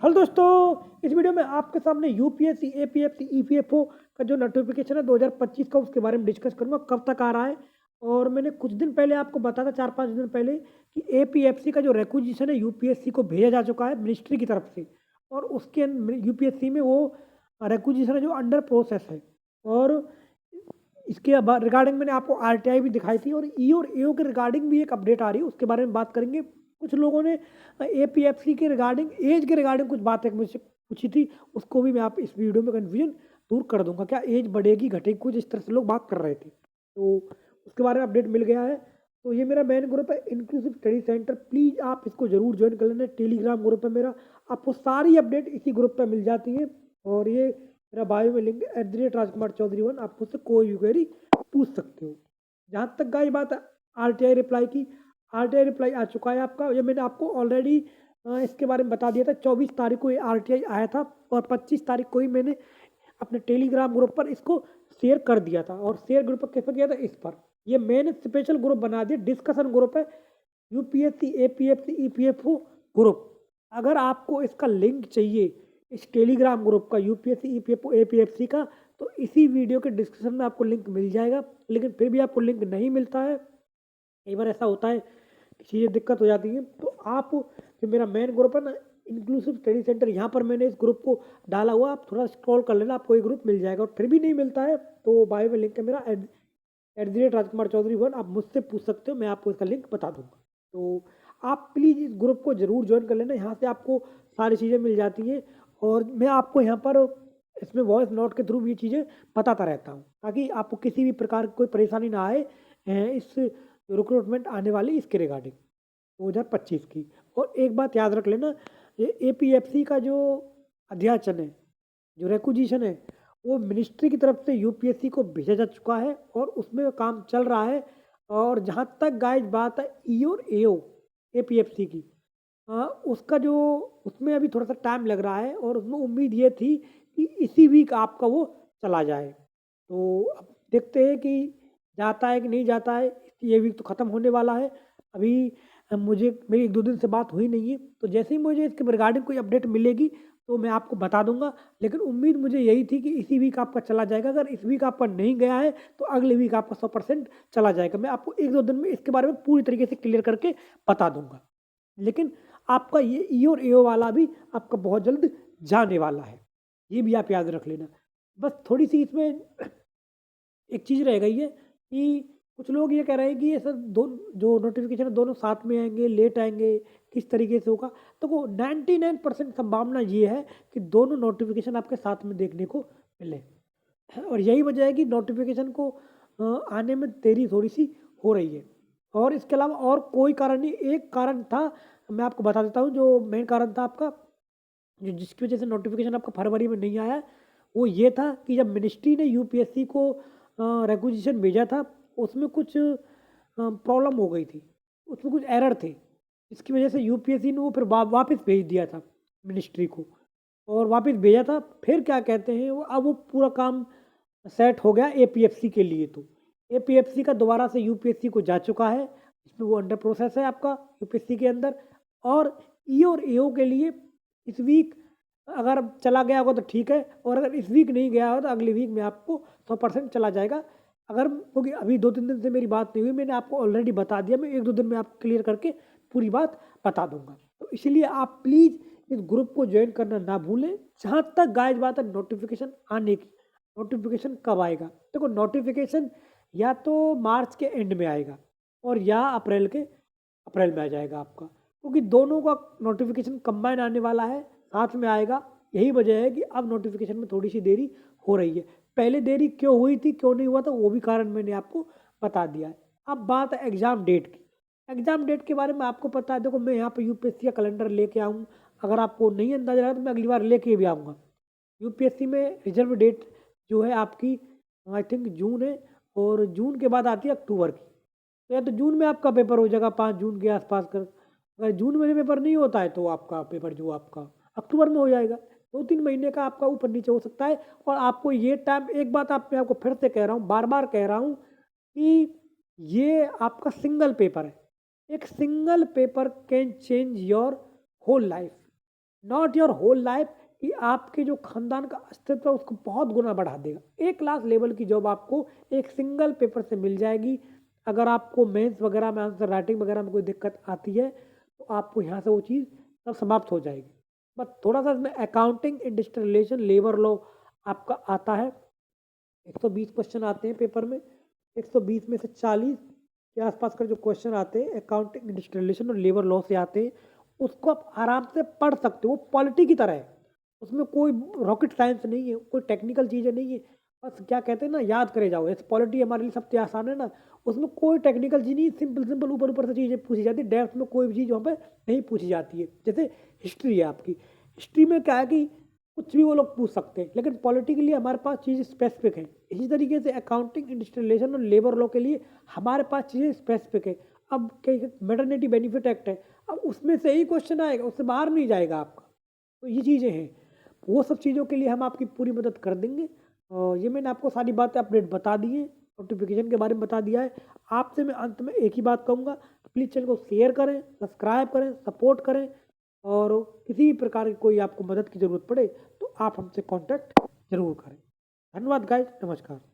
Hello दोस्तों, इस video में आपके सामने यूपीएससी, एपीएफसी, ईपीएफओ का जो नोटिफिकेशन है 2025 का, उसके बारे में डिस्कस करूंगा कब तक आ रहा है। और मैंने कुछ दिन पहले आपको बताया था, 4-5 दिन पहले, कि एपीएफसी का जो रिक्विजिशन है यूपीएससी को भेजा जा चुका है मिनिस्ट्री की तरफ से। और उसके यूपीएससी में वो रिक्विजिशन है जो अंडर प्रोसेस है। और इसके रिगार्डिंग मैंने आपको आरटीआई भी दिखाई थी, और ई और एओ के रिगार्डिंग भी एक अपडेट आ रही है, उसके बारे में बात करेंगे। कुछ लोगों ने एपीएफसी के रिगार्डिंग, एज के रिगार्डिंग कुछ बातें मुझसे पूछी थी, उसको भी मैं आप इस वीडियो में कन्फ्यूजन दूर कर दूंगा। क्या एज बढ़ेगी घटेगी, कुछ इस तरह से लोग बात कर रहे थे, तो उसके बारे में अपडेट मिल गया है। तो ये मेरा मेन ग्रुप है, इंक्लूसिव स्टडी सेंटर। प्लीज़ आप इसको जरूर ज्वाइन कर लेना। टेलीग्राम ग्रुप है मेरा, आपको सारी अपडेट इसी ग्रुप पर मिल जाती है। और ये मेरा बायो में लिंक है @राजकुमार चौधरी 1। आप मुझसे कोई भी क्वेरी पूछ सकते हो। जहाँ तक गाई बात आरटीआई रिप्लाई की, आरटीआई रिप्लाई आ चुका है आपका। ये मैंने आपको ऑलरेडी इसके बारे में बता दिया था। 24 तारीख को ये आरटीआई आया था, और 25 तारीख को ही मैंने अपने टेलीग्राम ग्रुप पर इसको शेयर कर दिया था। और शेयर ग्रुप पर कैसे किया था, इस पर ये मैंने स्पेशल ग्रुप बना दिया, डिस्कशन ग्रुप है, यूपीएससी, एपीएफसी, ईपीएफओ ग्रुप। अगर आपको इसका लिंक चाहिए, इस टेलीग्राम ग्रुप का, यूपीएससी, ईपीएफओ, एपीएफसी का, तो इसी वीडियो के डिस्क्रिप्शन में आपको लिंक मिल जाएगा। लेकिन फिर भी आपको लिंक नहीं मिलता है, कई बार ऐसा होता है कि चीज़ें दिक्कत हो जाती हैं, तो आप जो मेरा मेन ग्रुप है ना, इंक्लूसिव स्टडी सेंटर, यहाँ पर मैंने इस ग्रुप को डाला हुआ, आप थोड़ा स्क्रॉल कर लेना, आपको ये ग्रुप मिल जाएगा। और फिर भी नहीं मिलता है तो बायो में लिंक है मेरा @राजकुमार चौधरी 1। आप मुझसे पूछ सकते हो, मैं आपको इसका लिंक बता दूंगा। तो आप प्लीज़ इस ग्रुप को ज़रूर ज्वाइन कर लेना, यहाँ से आपको सारी चीज़ें मिल जाती हैं। और मैं आपको यहाँ पर इसमें वॉइस नोट के थ्रू ये चीज़ें बताता रहता हूँ, ताकि आपको किसी भी प्रकार की कोई परेशानी ना आए इस रिक्रूटमेंट आने वाली इसके रिगार्डिंग 2025 की। और एक बात याद रख लेना, ये एपीएफसी का जो अध्याचन है, जो रिक्विजिशन है, वो मिनिस्ट्री की तरफ से यूपीएससी को भेजा जा चुका है, और उसमें काम चल रहा है। और जहाँ तक गाइज बात है ई और एओ एपीएफसी की, उसका जो, उसमें अभी थोड़ा सा टाइम लग रहा है, और उसमें उम्मीद ये थी कि इसी वीक आपका वो चला जाए। तो अब देखते हैं कि जाता है कि नहीं जाता है। ये वीक तो ख़त्म होने वाला है अभी। मुझे मेरी 1-2 दिन से बात हुई नहीं है, तो जैसे ही मुझे इसके रिगार्डिंग कोई अपडेट मिलेगी तो मैं आपको बता दूंगा। लेकिन उम्मीद मुझे यही थी कि इसी वीक आपका चला जाएगा। अगर इस वीक आपका नहीं गया है तो अगले वीक आपका 100% चला जाएगा। मैं आपको 1-2 दिन में इसके बारे में पूरी तरीके से क्लियर करके बता दूंगा। लेकिन आपका ये ई और एओ वाला भी आपका बहुत जल्द जाने वाला है, ये भी आप याद रख लेना। बस थोड़ी सी इसमें एक चीज़ रह गई है कि कुछ लोग ये कह रहे हैं कि ये सर दो जो नोटिफिकेशन है दोनों साथ में आएंगे, लेट आएंगे, किस तरीके से होगा। तो वो 99% संभावना ये है कि दोनों नोटिफिकेशन आपके साथ में देखने को मिले। और यही वजह है कि नोटिफिकेशन को आने में देरी थोड़ी सी हो रही है। और इसके अलावा और कोई कारण नहीं, एक कारण था, मैं आपको बता देता हूँ। जो मेन कारण था आपका, जो जिसकी वजह से नोटिफिकेशन आपका फरवरी में नहीं आया, वो ये था कि जब मिनिस्ट्री ने यूपीएससी को रिक्विजिशन भेजा था, उसमें कुछ प्रॉब्लम हो गई थी, उसमें कुछ एरर थे, इसकी वजह से यूपीएससी ने वो फिर वापस भेज दिया था मिनिस्ट्री को। और वापस भेजा था, फिर क्या कहते हैं वो, अब वो पूरा काम सेट हो गया एपीएफसी के लिए। तो एपीएफसी का दोबारा से यूपीएससी को जा चुका है, इसमें वो अंडर प्रोसेस है आपका यूपीएससी के अंदर। और ई और एओ के लिए इस वीक अगर चला गया होगा तो ठीक है, और अगर इस वीक नहीं गया हो तो अगले वीक में आपको 100% चला जाएगा। अगर, क्योंकि अभी 2-3 दिन से मेरी बात नहीं हुई, मैंने आपको ऑलरेडी बता दिया, मैं 1-2 दिन में आपको क्लियर करके पूरी बात बता दूंगा। तो इसलिए आप प्लीज़ इस ग्रुप को ज्वाइन करना ना भूलें। जहाँ तक गाइज बात है नोटिफिकेशन आने की, नोटिफिकेशन कब आएगा, देखो नोटिफिकेशन या तो मार्च के एंड में आएगा, और या अप्रैल में आ जाएगा आपका, क्योंकि दोनों का नोटिफिकेशन कंबाइन आने वाला है, साथ में आएगा। यही वजह है कि अब नोटिफिकेशन में थोड़ी सी देरी हो रही है। पहले देरी क्यों हुई थी, क्यों नहीं हुआ था, वो भी कारण मैंने आपको बता दिया है। अब बात है एग्ज़ाम डेट की। एग्ज़ाम डेट के बारे में आपको पता है, देखो मैं यहाँ पे यूपीएससी का कैलेंडर लेके आऊँ, अगर आपको नहीं अंदाजा रहा तो मैं अगली बार लेके भी आऊँगा। यूपीएससी में रिजर्व डेट जो है आपकी, आई थिंक जून है, और जून के बाद आती है अक्टूबर की। तो या तो जून में आपका पेपर हो जाएगा 5 जून के आसपास कर, अगर जून में पेपर नहीं होता है तो आपका पेपर जो आपका अक्टूबर में हो जाएगा। 2-3 महीने का आपका ऊपर नीचे हो सकता है। और आपको ये टाइम, एक बात आप, मैं आपको फिर से कह रहा हूँ, बार बार कह रहा हूँ, कि ये आपका सिंगल पेपर है। एक single paper can change your whole life. Not your whole life, कि आपके जो खानदान का अस्तित्व है उसको बहुत गुना बढ़ा देगा। ए क्लास लेवल की जॉब आपको एक सिंगल पेपर से मिल जाएगी। अगर आपको मेंस वगैरह में आंसर राइटिंग वगैरह में कोई दिक्कत आती है तो आपको यहाँ से वो चीज़ सब समाप्त हो जाएगी। बस थोड़ा सा इसमें accounting, industrial relation, labour law आपका आता है। 120 क्वेश्चन आते हैं पेपर में। 120 में से 40 के आसपास का जो क्वेश्चन आते हैं अकाउंटिंग, इंडस्ट्रियल रिलेशन और लेबर लॉ से आते हैं। उसको आप आराम से पढ़ सकते हो, वो पॉलिटी की तरह है। उसमें कोई रॉकेट साइंस नहीं है, कोई टेक्निकल चीज़ें नहीं है। बस क्या कहते हैं ना, याद करे जाओ। ऐसे पॉलिटी हमारे लिए सबसे आसान है ना, उसमें कोई टेक्निकल चीज़ नहीं, सिंपल सिंपल ऊपर ऊपर से चीज़ें पूछी जाती है। डेप्थ में कोई भी चीज़ वहाँ पे नहीं पूछी जाती है। जैसे हिस्ट्री है आपकी, हिस्ट्री में क्या है कि कुछ भी वो लोग पूछ सकते हैं, लेकिन पॉलिटी के लिए हमारे पास चीज़ें स्पेसिफिक हैं। इसी तरीके से अकाउंटिंग, इंडस्ट्रियल रिलेशन और लेबर लॉ के लिए हमारे पास चीज़ें स्पेसिफिक है। अब मैटरनिटी बेनिफिट एक्ट है, अब उसमें से ही क्वेश्चन आएगा, उससे बाहर नहीं जाएगा आपका। तो ये चीज़ें हैं, वो सब चीज़ों के लिए हम आपकी पूरी मदद कर देंगे। और ये मैंने आपको सारी बातें अपडेट बता दी है, नोटिफिकेशन के बारे में बता दिया है। आपसे मैं अंत में एक ही बात कहूँगा, प्लीज़ चैनल को शेयर करें, सब्सक्राइब करें, सपोर्ट करें। और किसी भी प्रकार की कोई आपको मदद की ज़रूरत पड़े तो आप हमसे कांटेक्ट ज़रूर करें। धन्यवाद गाइस, नमस्कार।